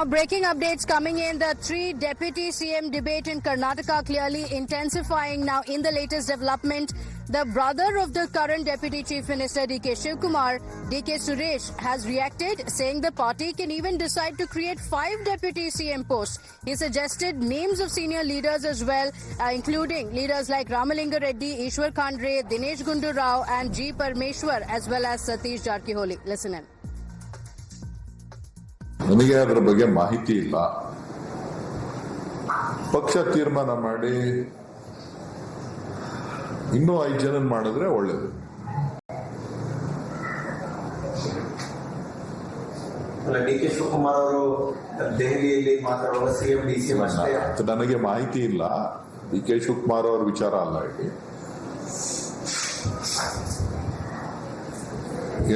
Now, breaking updates coming in. The three deputy CM debate in Karnataka clearly intensifying now in the latest development. The brother of the current deputy chief minister DK Shivkumar, DK Suresh, has reacted, saying the party can even decide to create 5 deputy CM posts. He suggested names of senior leaders as well, including leaders like Ramalinga Reddy, Ishwar Khandre, Dinesh Gundu Rao and G. Parmeshwar, as well as Satish Jarkiholi. Listen in. ನನಗೆ ಅದರ ಬಗ್ಗೆ ಮಾಹಿತಿ ಇಲ್ಲ. ಪಕ್ಷ ತೀರ್ಮಾನ ಮಾಡಿ ಇನ್ನೂ 5 ಜನ ಮಾಡಿದ್ರೆ ಒಳ್ಳೇದು. ಡಿಕೆ ಶಿವಕುಮಾರ್ ಅವರು ದೆಹಲಿಯಲ್ಲಿ ಮಾತಾಡುವ ಸಿಎಂ ಡಿಸಿಎಂ ಅಷ್ಟೇ ನನಗೆ ಮಾಹಿತಿ ಇಲ್ಲ. ಡಿಕೆ ಶಿವಕುಮಾರ್ ಅವರ ವಿಚಾರ ಅಲ್ಲ ಇಲ್ಲಿ.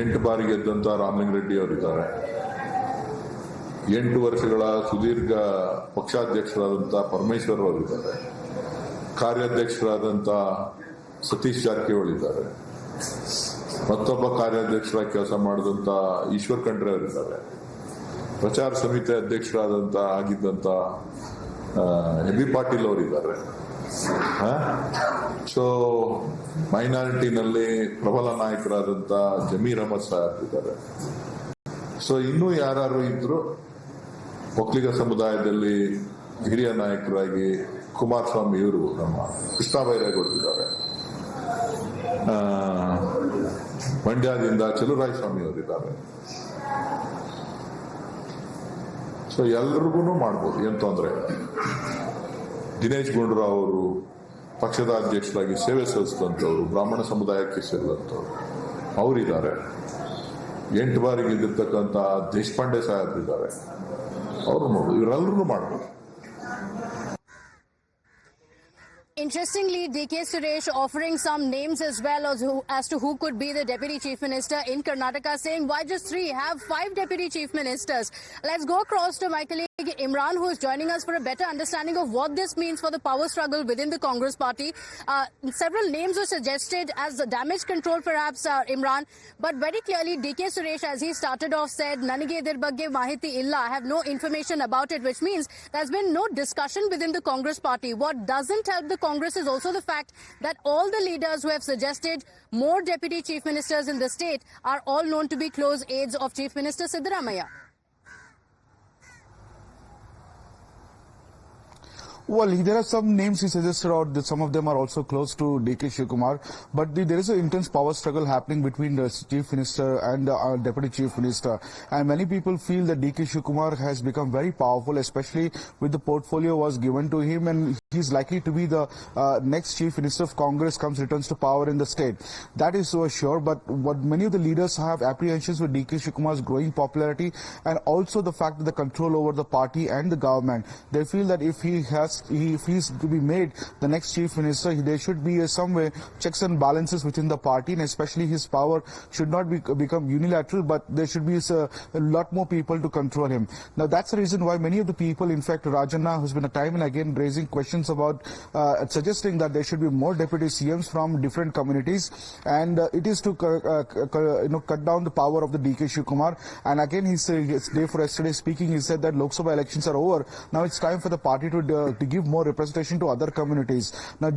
8 ಬಾರಿ ಗೆದ್ದಂತ ರಾಮಲಿಂಗ ರೆಡ್ಡಿ ಅವರಿದ್ದಾರೆ. 8 ವರ್ಷಗಳ ಸುದೀರ್ಘ ಪಕ್ಷಾಧ್ಯಕ್ಷರಾದಂತಹ ಪರಮೇಶ್ವರ್ ಅವರಿದ್ದಾರೆ. ಕಾರ್ಯಾಧ್ಯಕ್ಷರಾದಂಥ ಸತೀಶ್ ಜಾರಕಿಹೊಳಿ ಇದ್ದಾರೆ. ಮತ್ತೊಬ್ಬ ಕಾರ್ಯಾಧ್ಯಕ್ಷರಾಗಿ ಕೆಲಸ ಮಾಡಿದಂಥ ಈಶ್ವರ್ ಖಂಡ್ರೆ ಅವರಿದ್ದಾರೆ. ಪ್ರಚಾರ ಸಮಿತಿ ಅಧ್ಯಕ್ಷರಾದಂಥ ಆಗಿದ್ದಂಥ ಎಬಿ ಪಾಟೀಲ್ ಅವರಿದ್ದಾರೆ. ಸೊ ಮೈನಾರಿಟಿನಲ್ಲಿ ಪ್ರಬಲ ನಾಯಕರಾದಂಥ ಜಮೀರ್ ಅಹಮದ್ ಸಾಹೇಬ್ ಇದ್ದಾರೆ. ಸೊ ಇನ್ನೂ ಯಾರು ಇದ್ರು ಒಕ್ಕಲಿಗ ಸಮುದಾಯದಲ್ಲಿ ಹಿರಿಯ ನಾಯಕರಾಗಿ ಕುಮಾರಸ್ವಾಮಿ ಇವರು ನಮ್ಮ ಕೃಷ್ಣ ಬೈರೇಗೌಡರಿದ್ದಾರೆ. ಮಂಡ್ಯದಿಂದ ಚಲುರಾಯ ಸ್ವಾಮಿ ಅವರಿದ್ದಾರೆ. ಸೊ ಎಲ್ರಿಗೂ ಮಾಡ್ಬೋದು, ಏನ್ ತೊಂದರೆ. ದಿನೇಶ್ ಗುಂಡೂರಾವ್ ಅವರು ಪಕ್ಷದ ಅಧ್ಯಕ್ಷರಾಗಿ ಸೇವೆ ಸಲ್ಲಿಸಿದಂಥವ್ರು, ಬ್ರಾಹ್ಮಣ ಸಮುದಾಯಕ್ಕೆ ಸೇರಿದಂಥವ್ರು ಅವರಿದ್ದಾರೆ. 8 ಬಾರಿ ಗೆದ್ದಿರ್ತಕ್ಕಂಥ ದೇಶಪಾಂಡೆ ಸಾಹೇಬ್ರಿದ್ದಾರೆ. ಅವರು ನೋಡು, ಇವರೆಲ್ಲರೂ ಮಾಡ್ಬೋದು. Interestingly, DK Suresh offering some names as well as to who could be the deputy chief minister in Karnataka, saying why just 3? Have 5 deputy chief ministers. Let's go across to my colleague Imran, who is joining us for a better understanding of what this means for the power struggle within the Congress party. Several names were suggested as the damage control, perhaps, Imran, but very clearly DK Suresh, as he started off, said nanage ider bagge mahiti illa. I have no information about it, which means there's been no discussion within the Congress party. What doesn't help the Congress is also the fact that all the leaders who have suggested more deputy chief ministers in the state are all known to be close aides of Chief Minister Siddaramaiah. Well, there are some names he suggested, or some of them are also close to DK Shivkumar. But there is an intense power struggle happening between the Chief Minister and Deputy Chief Minister. And many people feel that DK Shivkumar has become very powerful, especially with the portfolio was given to him, and he's likely to be the next Chief Minister if Congress returns to power in the state. That is so sure. But what many of the leaders have apprehensions with DK Shivkumar's growing popularity, and also the fact that the control over the party and the government. They feel that if he's to be made the next chief minister, there should be some way checks and balances within the party, and especially his power should not become unilateral, but there should be a lot more people to control him. Now that's the reason why many of the people, in fact Rajanna, who's been a time and again raising questions about suggesting that there should be more deputy CMs from different communities, and it is to cut down the power of the DK Shivkumar. And again he said day for yesterday speaking, he said that Lok Sabha elections are over. Now it's time for the party to give more representation to other communities. Now,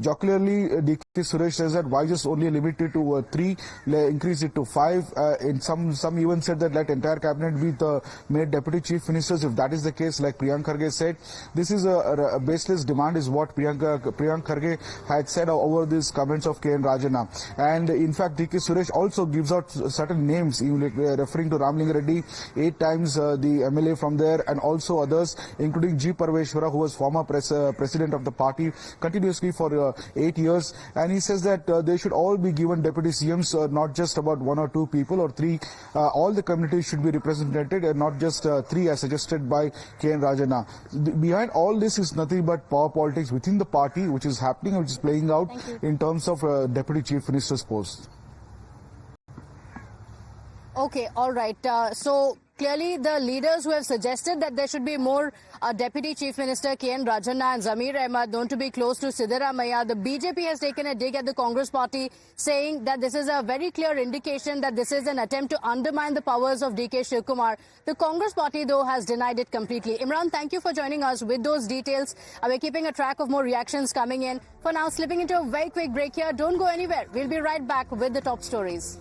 jocularly, DK Suresh says that why just only limit it to 3, increase it to 5. And some even said that let entire cabinet be made deputy chief ministers. If that is the case, like Priyank Kharge said, this is a baseless demand, is what Priyank Kharge had said over these comments of K.N. Rajanna. And in fact, DK Suresh also gives out certain names, referring to Ramalinga Reddy 8 times, the MLA from there, and also others, including G. Parmeshwar, who was former president of the party continuously for 8 years. And he says that they should all be given deputy CMs, not just about 1 or 2 people or 3. All the communities should be represented, and not just 3 as suggested by K.N. Rajanna. Behind all this is nothing but power politics within the party, which is happening, which is playing out in terms of deputy chief minister's post. Okay, all right. So clearly the leaders who have suggested that there should be more Deputy Chief Minister K.N. Rajanna and Zamir Ahmad known to be close to Siddaramaiah. The BJP has taken a dig at the Congress party, saying that this is a very clear indication that this is an attempt to undermine the powers of D.K. Shivkumar. The Congress party, though, has denied it completely. Imran, thank you for joining us with those details. We're keeping a track of more reactions coming in. For now, slipping into a very quick break here. Don't go anywhere. We'll be right back with the top stories.